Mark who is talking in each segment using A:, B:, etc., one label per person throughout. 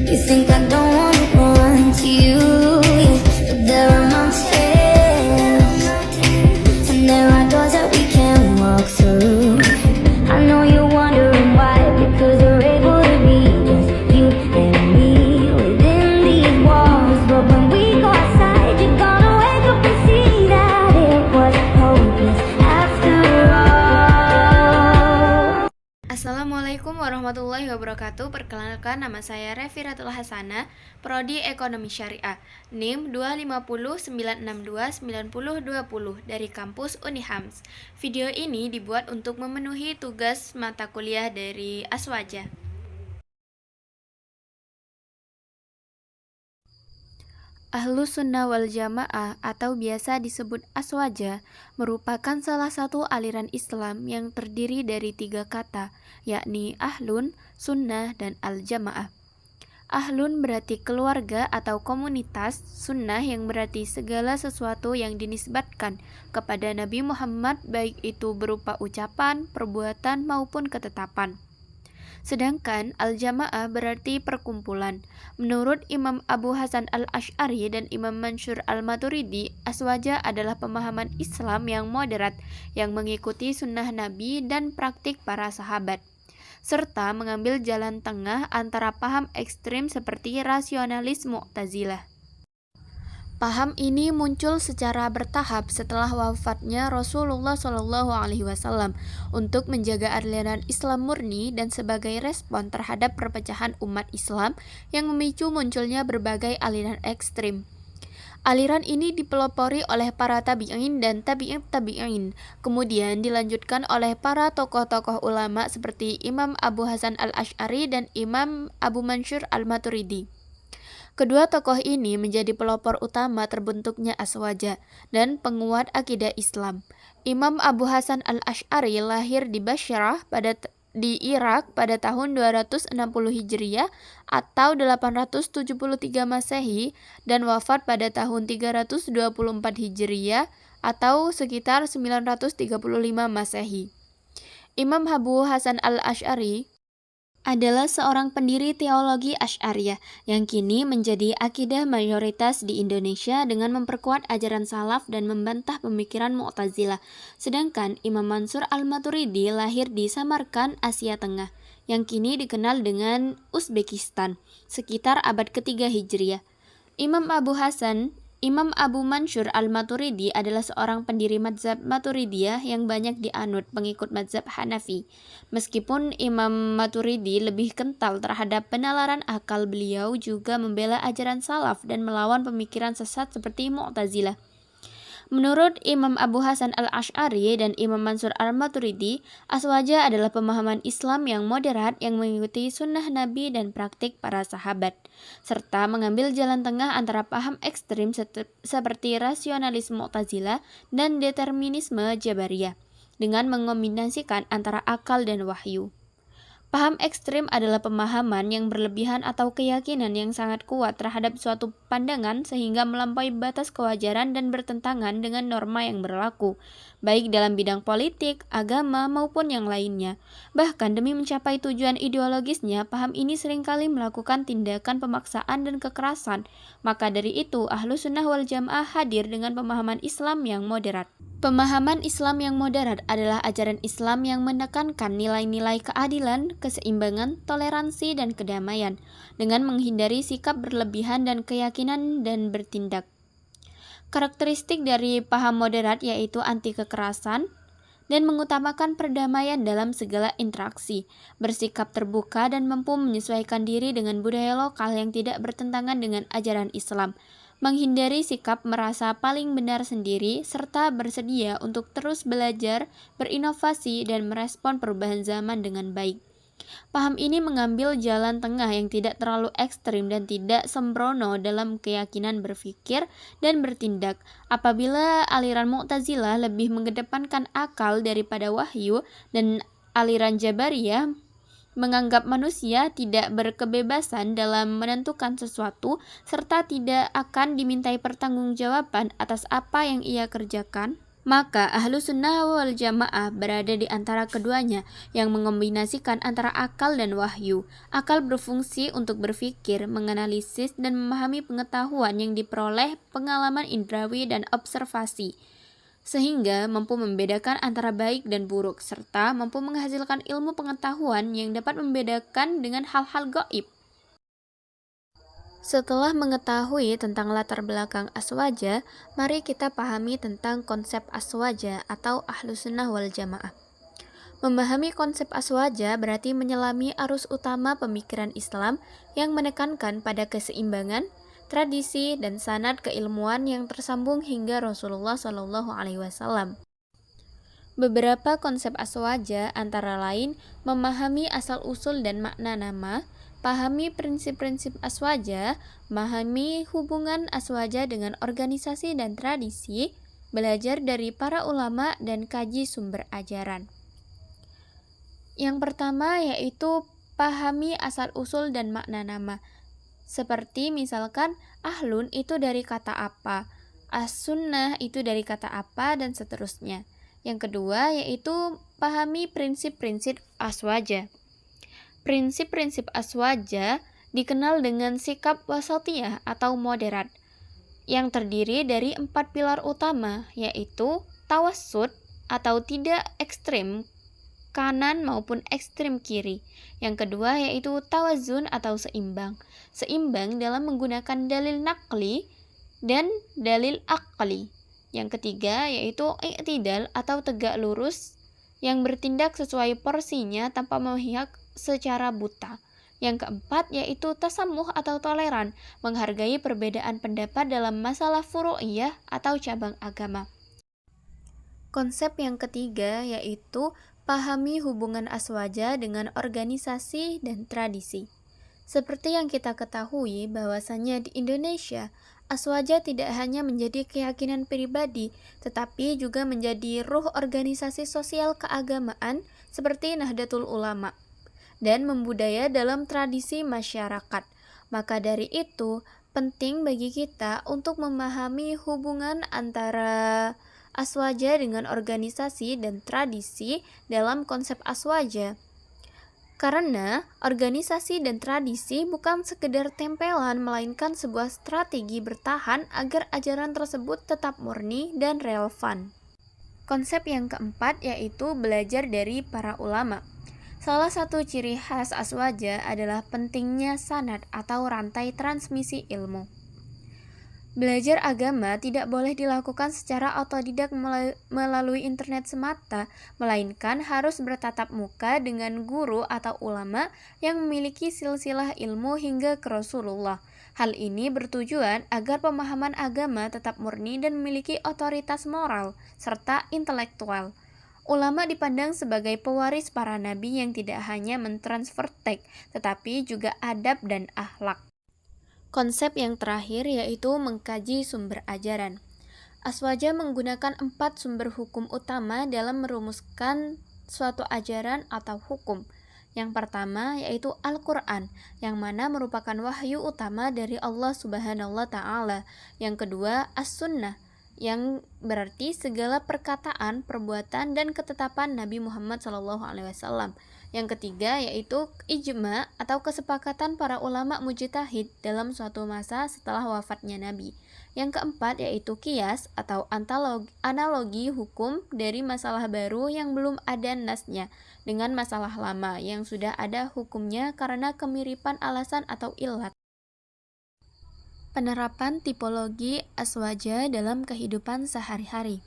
A: You think I don't wanna run to you, yeah, but there are mountains and there are doors that we can't walk through. I know you're wondering why, because we're able to be just you and me within these walls. But when we go outside, you're gonna wake up and see that it was hopeless after all.
B: Assalamualaikum warahmatullahi wabarakatuh. Perkenalkan, nama saya Reviratul Hasanah, Prodi Ekonomi Syariah, NIM 25096290020 dari kampus Unihams. Video ini dibuat untuk memenuhi tugas mata kuliah dari Aswaja. Ahlus Sunnah wal Jamaah atau biasa disebut Aswaja merupakan salah satu aliran Islam yang terdiri dari 3 kata, yakni Ahlun, Sunnah, dan Al-Jamaah. Ahlun berarti keluarga atau komunitas, Sunnah yang berarti segala sesuatu yang dinisbatkan kepada Nabi Muhammad, baik itu berupa ucapan, perbuatan, maupun ketetapan. Sedangkan Al-Jamaah berarti perkumpulan. Menurut Imam Abu Hasan Al-Asy'ari dan Imam Mansur Al-Maturidi, Aswaja adalah pemahaman Islam yang moderat, yang mengikuti sunnah Nabi dan praktik para sahabat, serta mengambil jalan tengah antara paham ekstrim seperti rasionalis Mu'tazilah. Paham ini muncul secara bertahap setelah wafatnya Rasulullah SAW untuk menjaga aliran Islam murni dan sebagai respon terhadap perpecahan umat Islam yang memicu munculnya berbagai aliran ekstrim. Aliran ini dipelopori oleh para tabi'in dan tabi'in, kemudian dilanjutkan oleh para tokoh-tokoh ulama seperti Imam Abu Hasan Al-Asy'ari dan Imam Abu Mansur Al-Maturidi. Kedua tokoh ini menjadi pelopor utama terbentuknya Aswaja dan penguat akidah Islam. Imam Abu Hasan Al-Asy'ari lahir di Bashrah di Irak pada tahun 260 Hijriah atau 873 Masehi dan wafat pada tahun 324 Hijriah atau sekitar 935 Masehi. Imam Abu Hasan Al-Asy'ari adalah seorang pendiri teologi Asy'ariyah yang kini menjadi akidah mayoritas di Indonesia dengan memperkuat ajaran salaf dan membantah pemikiran Mu'tazilah. Sedangkan Imam Mansur Al-Maturidi lahir di Samarkand, Asia Tengah, yang kini dikenal dengan Uzbekistan, sekitar abad ketiga Hijriah. Imam Abu Mansur Al-Maturidi adalah seorang pendiri mazhab Maturidiyah yang banyak dianut pengikut mazhab Hanafi. Meskipun Imam Maturidi lebih kental terhadap penalaran akal, beliau juga membela ajaran salaf dan melawan pemikiran sesat seperti Mu'tazilah. Menurut Imam Abu Hasan Al-Asy'ari dan Imam Mansur Al-Maturidi, Aswaja adalah pemahaman Islam yang moderat yang mengikuti sunnah Nabi dan praktik para sahabat, serta mengambil jalan tengah antara paham ekstrim seperti rasionalis Mu'tazilah dan determinisme Jabariyah, dengan mengombinasikan antara akal dan wahyu. Paham ekstrim adalah pemahaman yang berlebihan atau keyakinan yang sangat kuat terhadap suatu pandangan sehingga melampaui batas kewajaran dan bertentangan dengan norma yang berlaku, baik dalam bidang politik, agama, maupun yang lainnya. Bahkan demi mencapai tujuan ideologisnya, paham ini seringkali melakukan tindakan pemaksaan dan kekerasan. Maka dari itu, Ahlus Sunnah wal Jamaah hadir dengan pemahaman Islam yang moderat. Pemahaman Islam yang moderat adalah ajaran Islam yang menekankan nilai-nilai keadilan, keseimbangan, toleransi, dan kedamaian, dengan menghindari sikap berlebihan dan keyakinan dan bertindak. Karakteristik dari paham moderat yaitu anti kekerasan dan mengutamakan perdamaian dalam segala interaksi, bersikap terbuka dan mampu menyesuaikan diri dengan budaya lokal yang tidak bertentangan dengan ajaran Islam, menghindari sikap merasa paling benar sendiri, serta bersedia untuk terus belajar, berinovasi, dan merespon perubahan zaman dengan baik. Paham ini mengambil jalan tengah yang tidak terlalu ekstrim dan tidak sembrono dalam keyakinan berpikir dan bertindak. Apabila aliran Mu'tazilah lebih mengedepankan akal daripada wahyu dan aliran Jabariyah menganggap manusia tidak berkebebasan dalam menentukan sesuatu serta tidak akan dimintai pertanggungjawaban atas apa yang ia kerjakan, Maka ahlu sunnah wal jamaah berada di antara keduanya, yang mengombinasikan antara akal dan wahyu. Akal berfungsi untuk berpikir, menganalisis, dan memahami pengetahuan yang diperoleh pengalaman indrawi dan observasi, sehingga mampu membedakan antara baik dan buruk, serta mampu menghasilkan ilmu pengetahuan yang dapat membedakan dengan hal-hal gaib. Setelah mengetahui tentang latar belakang aswaja, mari kita pahami tentang konsep aswaja atau ahlus sunnah wal jamaah. Memahami konsep aswaja berarti menyelami arus utama pemikiran Islam yang menekankan pada keseimbangan, tradisi, dan sanad keilmuan yang tersambung hingga Rasulullah SAW. Beberapa konsep aswaja antara lain memahami asal-usul dan makna nama, pahami prinsip-prinsip aswaja, memahami hubungan aswaja dengan organisasi dan tradisi, belajar dari para ulama, dan kaji sumber ajaran. Yang pertama yaitu pahami asal-usul dan makna nama. Seperti misalkan ahlun itu dari kata apa, as-sunnah itu dari kata apa, dan seterusnya. Yang kedua yaitu pahami prinsip-prinsip aswaja. Prinsip-prinsip aswaja dikenal dengan sikap wasatiyah atau moderat, yang terdiri dari 4 pilar utama, yaitu tawassut atau tidak ekstrim kanan maupun ekstrim kiri. Yang kedua yaitu tawazun atau seimbang. Seimbang dalam menggunakan dalil naqli dan dalil akli. Yang ketiga yaitu i'tidal atau tegak lurus yang bertindak sesuai porsinya tanpa memihak secara buta. Yang keempat yaitu tasamuh atau toleran, menghargai perbedaan pendapat dalam masalah furu'iyah atau cabang agama. Konsep yang ketiga yaitu pahami hubungan aswaja dengan organisasi dan tradisi. Seperti yang kita ketahui bahwasanya di Indonesia, aswaja tidak hanya menjadi keyakinan pribadi, tetapi juga menjadi ruh organisasi sosial keagamaan seperti Nahdlatul Ulama dan membudaya dalam tradisi masyarakat. Maka dari itu, penting bagi kita untuk memahami hubungan antara aswaja dengan organisasi dan tradisi dalam konsep aswaja. Karena organisasi dan tradisi bukan sekedar tempelan, melainkan sebuah strategi bertahan agar ajaran tersebut tetap murni dan relevan. Konsep yang keempat yaitu belajar dari para ulama. Salah satu ciri khas aswaja adalah pentingnya sanad atau rantai transmisi ilmu. Belajar agama tidak boleh dilakukan secara otodidak melalui internet semata, melainkan harus bertatap muka dengan guru atau ulama yang memiliki silsilah ilmu hingga ke Rasulullah. Hal ini bertujuan agar pemahaman agama tetap murni dan memiliki otoritas moral serta intelektual. Ulama dipandang sebagai pewaris para nabi yang tidak hanya mentransfer teks, tetapi juga adab dan akhlak. Konsep yang terakhir yaitu mengkaji sumber ajaran. Aswaja menggunakan 4 sumber hukum utama dalam merumuskan suatu ajaran atau hukum. Yang pertama yaitu Al-Quran, yang mana merupakan wahyu utama dari Allah Subhanahu wa Ta'ala. Yang kedua As-Sunnah, yang berarti segala perkataan, perbuatan, dan ketetapan Nabi Muhammad SAW. Yang ketiga yaitu ijma atau kesepakatan para ulama mujtahid dalam suatu masa setelah wafatnya Nabi. Yang keempat yaitu qiyas atau analogi hukum dari masalah baru yang belum ada nasnya dengan masalah lama yang sudah ada hukumnya karena kemiripan alasan atau illat. Penerapan tipologi aswaja dalam kehidupan sehari-hari.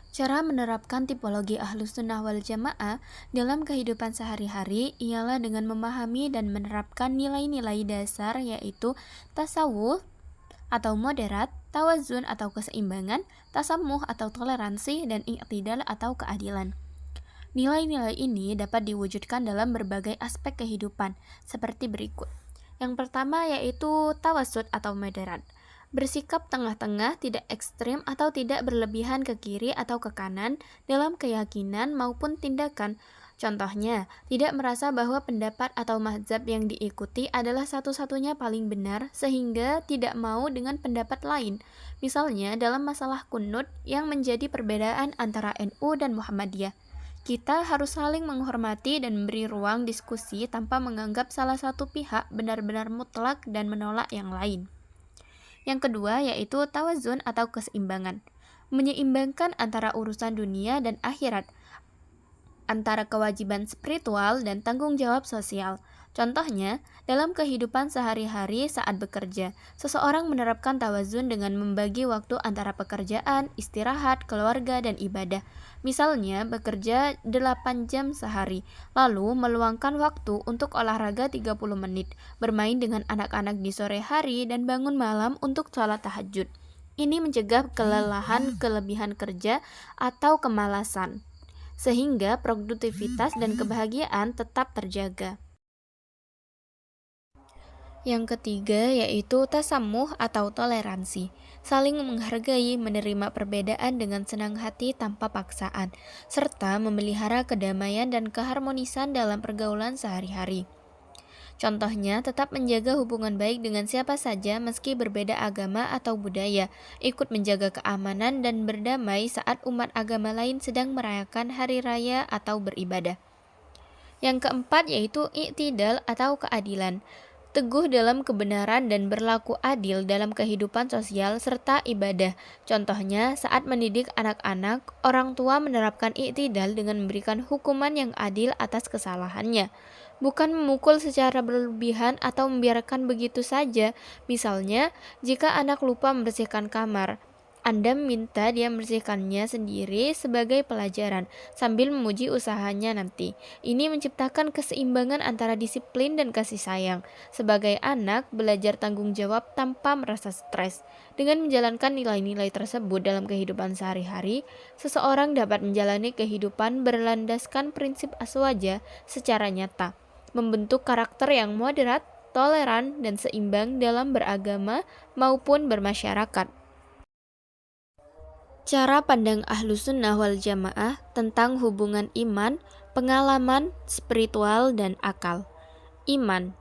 B: Cara menerapkan tipologi Ahlus Sunnah wal Jamaah dalam kehidupan sehari-hari ialah dengan memahami dan menerapkan nilai-nilai dasar yaitu tasawuf atau moderat, tawazun atau keseimbangan, tasamuh atau toleransi, dan i'tidal atau keadilan. Nilai-nilai ini dapat diwujudkan dalam berbagai aspek kehidupan seperti berikut. Yang pertama yaitu tawasud atau moderat. Bersikap tengah-tengah, tidak ekstrim atau tidak berlebihan ke kiri atau ke kanan dalam keyakinan maupun tindakan. Contohnya, tidak merasa bahwa pendapat atau mazhab yang diikuti adalah satu-satunya paling benar sehingga tidak mau dengan pendapat lain. Misalnya dalam masalah kunut yang menjadi perbedaan antara NU dan Muhammadiyah. Kita harus saling menghormati dan memberi ruang diskusi tanpa menganggap salah satu pihak benar-benar mutlak dan menolak yang lain. Yang kedua yaitu tawazun atau keseimbangan. Menyeimbangkan antara urusan dunia dan akhirat, antara kewajiban spiritual dan tanggung jawab sosial. Contohnya, dalam kehidupan sehari-hari saat bekerja, seseorang menerapkan tawazun dengan membagi waktu antara pekerjaan, istirahat, keluarga, dan ibadah. Misalnya, bekerja 8 jam sehari, lalu meluangkan waktu untuk olahraga 30 menit, bermain dengan anak-anak di sore hari, dan bangun malam untuk sholat tahajud. Ini mencegah kelelahan, kelebihan kerja, atau kemalasan, sehingga produktivitas dan kebahagiaan tetap terjaga. Yang ketiga yaitu tasamuh atau toleransi, saling menghargai, menerima perbedaan dengan senang hati tanpa paksaan, serta memelihara kedamaian dan keharmonisan dalam pergaulan sehari-hari. Contohnya, tetap menjaga hubungan baik dengan siapa saja meski berbeda agama atau budaya, ikut menjaga keamanan dan berdamai saat umat agama lain sedang merayakan hari raya atau beribadah. Yang keempat yaitu i'tidal atau keadilan. Teguh dalam kebenaran dan berlaku adil dalam kehidupan sosial serta ibadah. Contohnya, saat mendidik anak-anak, orang tua menerapkan i'tidal dengan memberikan hukuman yang adil atas kesalahannya, bukan memukul secara berlebihan atau membiarkan begitu saja. Misalnya, jika anak lupa membersihkan kamar, Anda minta dia membersihkannya sendiri sebagai pelajaran, sambil memuji usahanya nanti. Ini menciptakan keseimbangan antara disiplin dan kasih sayang. Sebagai anak, belajar tanggung jawab tanpa merasa stres. Dengan menjalankan nilai-nilai tersebut dalam kehidupan sehari-hari, seseorang dapat menjalani kehidupan berlandaskan prinsip aswaja secara nyata, membentuk karakter yang moderat, toleran, dan seimbang dalam beragama maupun bermasyarakat. Cara pandang Ahlus Sunnah wal Jamaah tentang hubungan iman, pengalaman, spiritual, dan akal. Iman.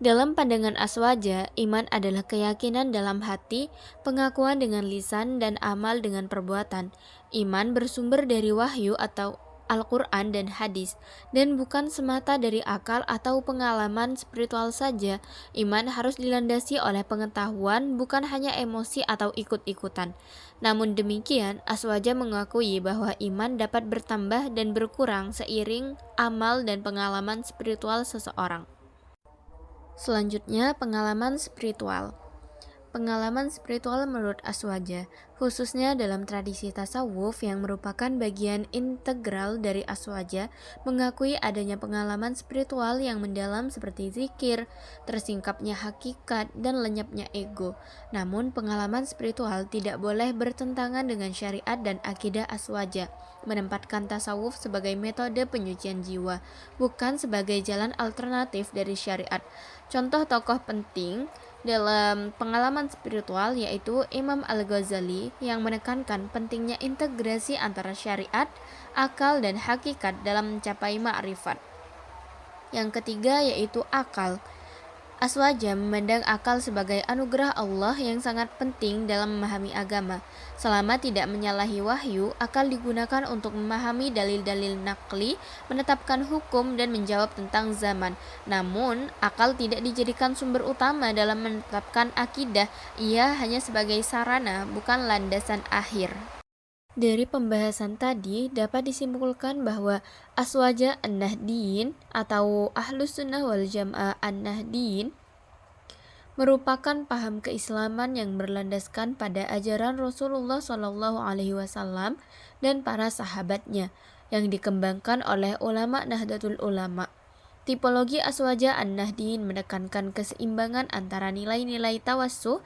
B: Dalam pandangan Aswaja, iman adalah keyakinan dalam hati, pengakuan dengan lisan, dan amal dengan perbuatan. Iman bersumber dari wahyu atau Al-Quran dan hadis, dan bukan semata dari akal atau pengalaman spiritual saja. Iman harus dilandasi oleh pengetahuan, bukan hanya emosi atau ikut-ikutan. Namun demikian, Aswaja mengakui bahwa iman dapat bertambah dan berkurang seiring amal dan pengalaman spiritual seseorang. Selanjutnya, pengalaman spiritual. Pengalaman spiritual menurut Aswaja, khususnya dalam tradisi tasawuf yang merupakan bagian integral dari Aswaja, mengakui adanya pengalaman spiritual yang mendalam seperti zikir, tersingkapnya hakikat, dan lenyapnya ego. Namun, pengalaman spiritual tidak boleh bertentangan dengan syariat dan akidah Aswaja, menempatkan tasawuf sebagai metode penyucian jiwa, bukan sebagai jalan alternatif dari syariat. Contoh tokoh penting dalam pengalaman spiritual yaitu Imam Al-Ghazali yang menekankan pentingnya integrasi antara syariat, akal, dan hakikat dalam mencapai ma'rifat. Yang ketiga yaitu akal. Aswaja memandang akal sebagai anugerah Allah yang sangat penting dalam memahami agama. Selama tidak menyalahi wahyu, akal digunakan untuk memahami dalil-dalil nakli, menetapkan hukum, dan menjawab tentang zaman. Namun, akal tidak dijadikan sumber utama dalam menetapkan akidah. Ia hanya sebagai sarana, bukan landasan akhir. Dari pembahasan tadi dapat disimpulkan bahwa Aswaja An-Nahdiyin atau Ahlus Sunnah wal Jamaah An-Nahdiyin merupakan paham keislaman yang berlandaskan pada ajaran Rasulullah SAW dan para sahabatnya yang dikembangkan oleh ulama Nahdlatul Ulama. Tipologi Aswaja An-Nahdiyin menekankan keseimbangan antara nilai-nilai tawassuh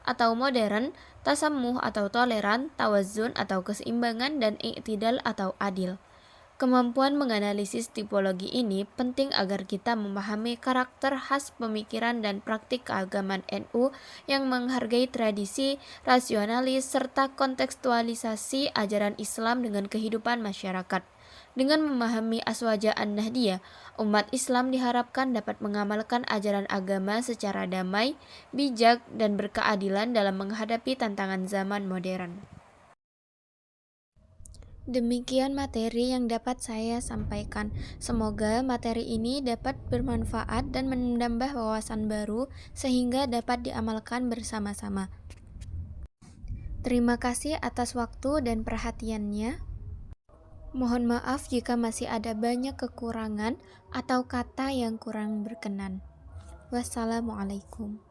B: atau modern, tasamuh atau toleran, tawazun atau keseimbangan, dan i'tidal atau adil. Kemampuan menganalisis tipologi ini penting agar kita memahami karakter khas pemikiran dan praktik keagamaan NU yang menghargai tradisi, rasionalis, serta kontekstualisasi ajaran Islam dengan kehidupan masyarakat. Dengan memahami Aswaja An-Nahdiyah, umat Islam diharapkan dapat mengamalkan ajaran agama secara damai, bijak, dan berkeadilan dalam menghadapi tantangan zaman modern. Demikian materi yang dapat saya sampaikan. Semoga materi ini dapat bermanfaat dan menambah wawasan baru sehingga dapat diamalkan bersama-sama. Terima kasih atas waktu dan perhatiannya. Mohon maaf jika masih ada banyak kekurangan atau kata yang kurang berkenan. Wassalamualaikum.